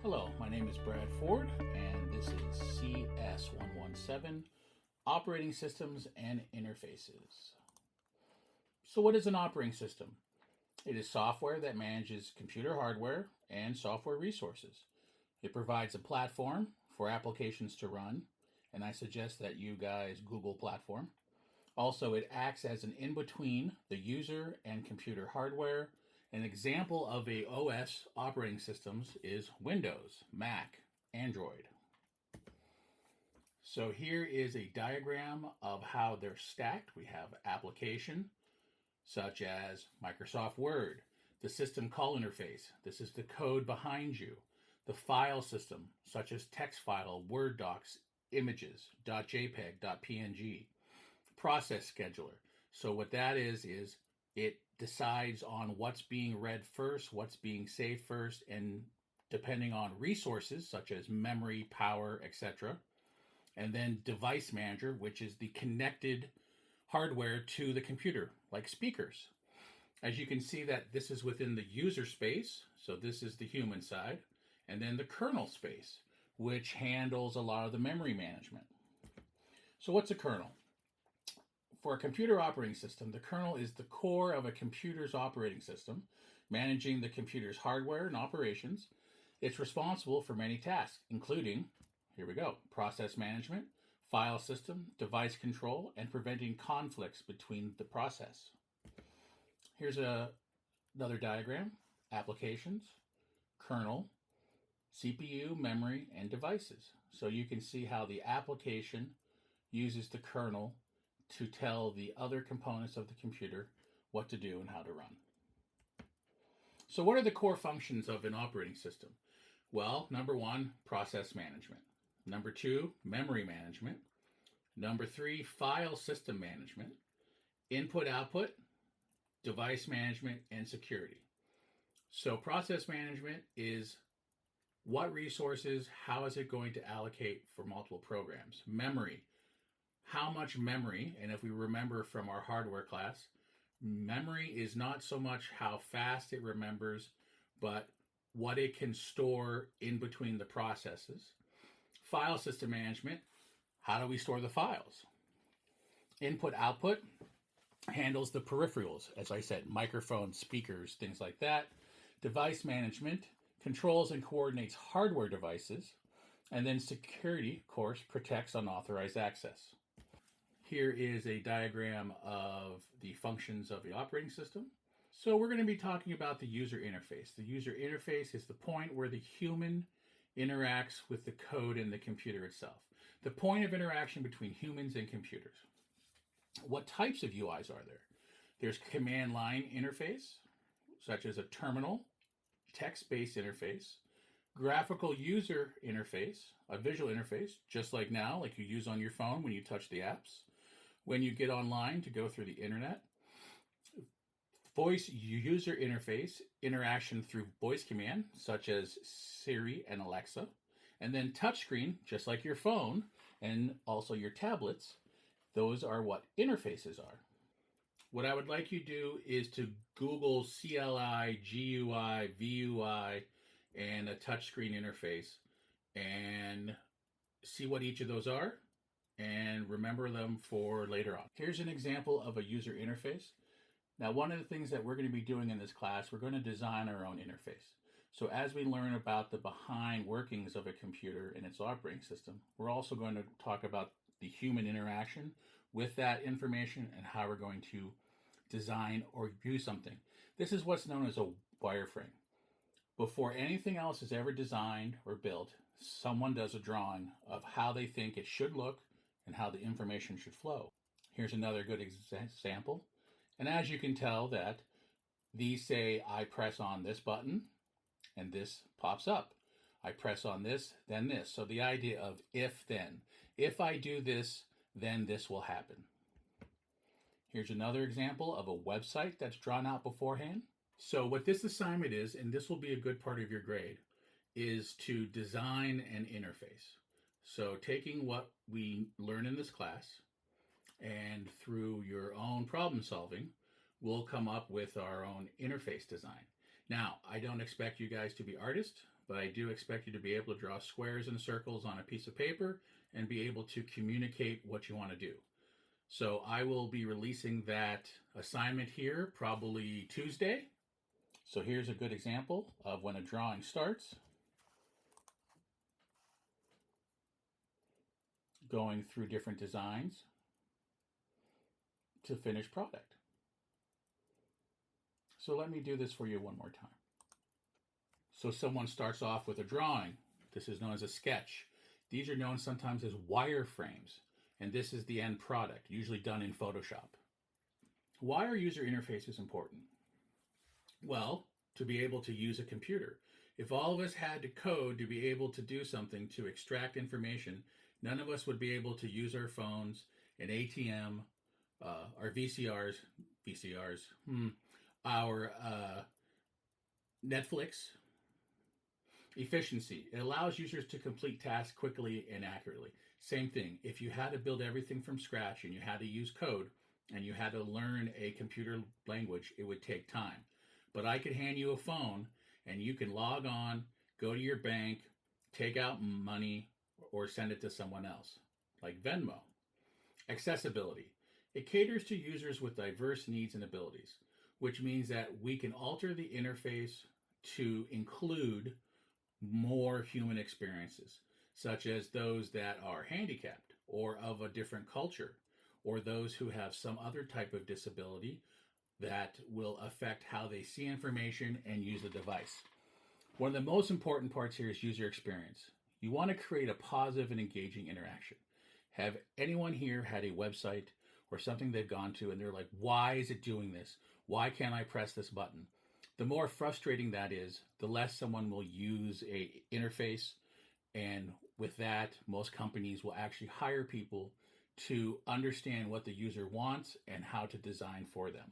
Hello, my name is Brad Ford, and this is CS117 Operating Systems and Interfaces. So, what is an operating system? It is software that manages computer hardware and software resources. It provides a platform for applications to run, and I suggest that you guys Google platform. Also, it acts as an in between the user and computer hardware. An example of a OS operating systems is Windows, Mac, Android. So here is a diagram of how they're stacked. We have application such as Microsoft Word, the system call interface. This is the code behind you. The file system such as text file, Word docs, images, .jpeg, .png. Process scheduler. So what that is it decides on what's being read first, what's being saved first, and depending on resources such as memory, power, etc. And then device manager, which is the connected hardware to the computer, like speakers. As you can see that this is within the user space, so this is the human side, and then the kernel space, which handles a lot of the memory management. So what's a kernel? For a computer operating system, the kernel is the core of a computer's operating system, managing the computer's hardware and operations. It's responsible for many tasks, including, here we go, process management, file system, device control, and preventing conflicts between the process. Here's another diagram, applications, kernel, CPU, memory, and devices. So you can see how the application uses the kernel to tell the other components of the computer what to do and how to run. So what are the core functions of an operating system? Well, number one, process management. Number two, memory management. Number three, file system management. Input-output, device management, and security. So process management is what resources, how is it going to allocate for multiple programs? Memory, how much memory, and if we remember from our hardware class, memory is not so much how fast it remembers, but what it can store in between the processes. File system management, how do we store the files? Input output handles the peripherals, as I said, microphones, speakers, things like that. Device management controls and coordinates hardware devices. And then security, of course, protects unauthorized access. Here is a diagram of the functions of the operating system. So we're going to be talking about the user interface. The user interface is the point where the human interacts with the code in the computer itself. The point of interaction between humans and computers. What types of UIs are there? There's command line interface, such as a terminal, text-based interface, graphical user interface, a visual interface, just like now, like you use on your phone when you touch the apps, when you get online to go through the internet. Voice user interface, interaction through voice command, such as Siri and Alexa. And then touchscreen, just like your phone and also your tablets. Those are what interfaces are. What I would like you to do is to Google CLI, GUI, VUI, and a touchscreen interface and see what each of those are and remember them for later on. Here's an example of a user interface. Now, one of the things that we're going to be doing in this class, we're going to design our own interface. So as we learn about the behind workings of a computer and its operating system, we're also going to talk about the human interaction with that information and how we're going to design or use something. This is what's known as a wireframe. Before anything else is ever designed or built, someone does a drawing of how they think it should look and how the information should flow. Here's another good example. And as you can tell that these say I press on this button and this pops up. I press on this, then this. So the idea of if then. If I do this, then this will happen. Here's another example of a website that's drawn out beforehand. So what this assignment is, and this will be a good part of your grade, is to design an interface. So taking what we learn in this class and through your own problem solving, we'll come up with our own interface design. Now, I don't expect you guys to be artists, but I do expect you to be able to draw squares and circles on a piece of paper and be able to communicate what you want to do. So I will be releasing that assignment here probably Tuesday. So here's a good example of when a drawing starts, going through different designs to finished product. So let me do this for you one more time. So someone starts off with a drawing. This is known as a sketch. These are known sometimes as wireframes, and this is the end product, usually done in Photoshop. Why are user interfaces important? Well, to be able to use a computer. If all of us had to code to be able to do something to extract information, none of us would be able to use our phones, an ATM, our our Netflix. Efficiency. It allows users to complete tasks quickly and accurately. Same thing. If you had to build everything from scratch and you had to use code and you had to learn a computer language, it would take time. But I could hand you a phone and you can log on, go to your bank, take out money, or send it to someone else, like Venmo. Accessibility. It caters to users with diverse needs and abilities, which means that we can alter the interface to include more human experiences, such as those that are handicapped or of a different culture, or those who have some other type of disability that will affect how they see information and use the device. One of the most important parts here is user experience. You want to create a positive and engaging interaction. Have anyone here had a website or something they've gone to and they're like, why is it doing this? Why can't I press this button? The more frustrating that is, the less someone will use a interface, and with that, most companies will actually hire people to understand what the user wants and how to design for them.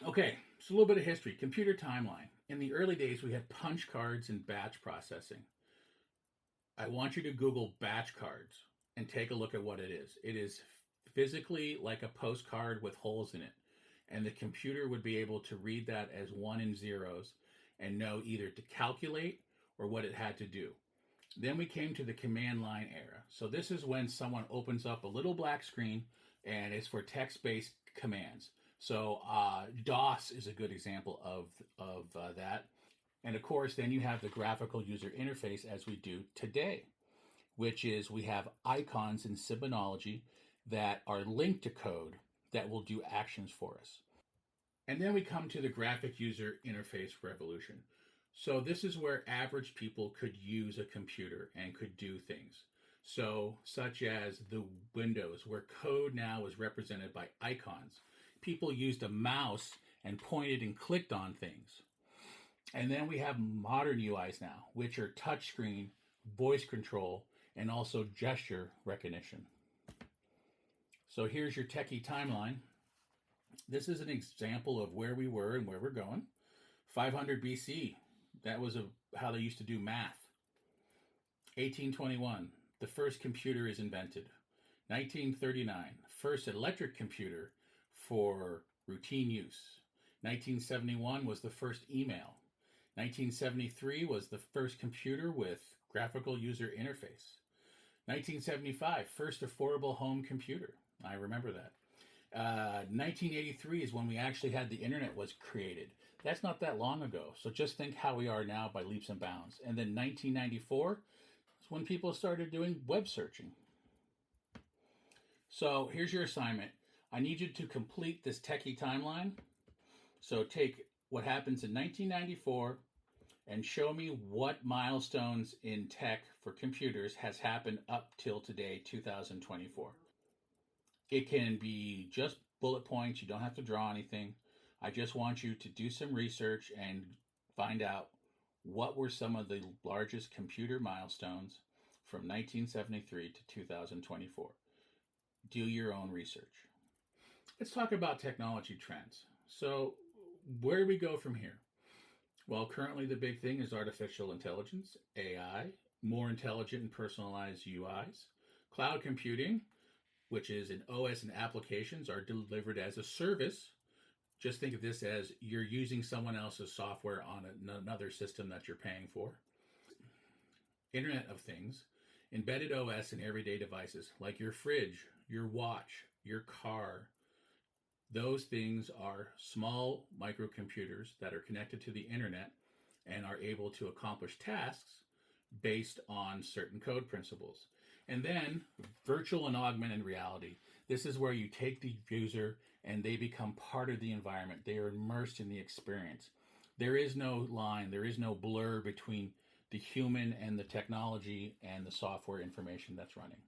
Okay, so a little bit of history. Computer timeline. In the early days, we had punch cards and batch processing. I want you to Google batch cards and take a look at what it is. It is physically like a postcard with holes in it. And the computer would be able to read that as 1 and 0s and know either to calculate or what it had to do. Then we came to the command line era. So this is when someone opens up a little black screen and it's for text-based commands. So DOS is a good example of that. And of course, then you have the graphical user interface as we do today, which is we have icons and symbonology that are linked to code that will do actions for us. And then we come to the graphic user interface revolution. So this is where average people could use a computer and could do things. So such as the Windows, where code now is represented by icons. People used a mouse and pointed and clicked on things. And then we have modern UIs now, which are touchscreen, voice control, and also gesture recognition. So here's your techie timeline. This is an example of where we were and where we're going. 500 BC, that was how they used to do math. 1821, the first computer is invented. 1939, first electric computer for routine use. 1971 was the first email. 1973 was the first computer with graphical user interface. 1975, first affordable home computer. I remember that. 1983 is when we actually had the internet was created. That's not that long ago. So just think how we are now by leaps and bounds. And then 1994 is when people started doing web searching. So here's your assignment. I need you to complete this techie timeline. So take what happens in 1994 and show me what milestones in tech for computers has happened up till today, 2024. It can be just bullet points. You don't have to draw anything. I just want you to do some research and find out what were some of the largest computer milestones from 1973 to 2024. Do your own research. Let's talk about technology trends. So where do we go from here? Well, currently the big thing is artificial intelligence, AI, more intelligent and personalized UIs, cloud computing, which is an OS and applications are delivered as a service. Just think of this as you're using someone else's software on another system that you're paying for. Internet of Things, embedded OS in everyday devices like your fridge, your watch, your car. Those things are small microcomputers that are connected to the internet and are able to accomplish tasks based on certain code principles. And then virtual and augmented reality. This is where you take the user and they become part of the environment. They are immersed in the experience. There is no line, there is no blur between the human and the technology and the software information that's running.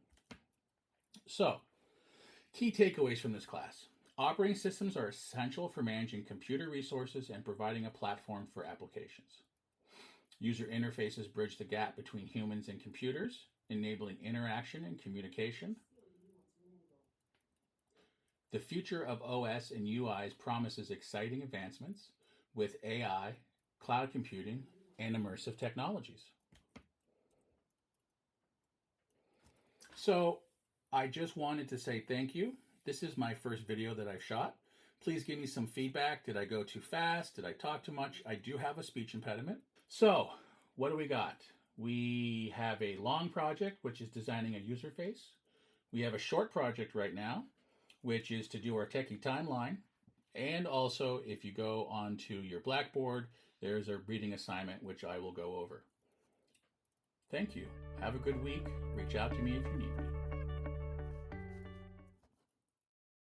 So, key takeaways from this class. Operating systems are essential for managing computer resources and providing a platform for applications. User interfaces bridge the gap between humans and computers, enabling interaction and communication. The future of OS and UIs promises exciting advancements with AI, cloud computing, and immersive technologies. So, I just wanted to say thank you. This is my first video that I've shot. Please give me some feedback. Did I go too fast? Did I talk too much? I do have a speech impediment. So, what do we got? We have a long project, which is designing a user face. We have a short project right now, which is to do our techie timeline. And also, if you go onto your Blackboard, there's a reading assignment, which I will go over. Thank you. Have a good week. Reach out to me if you need me.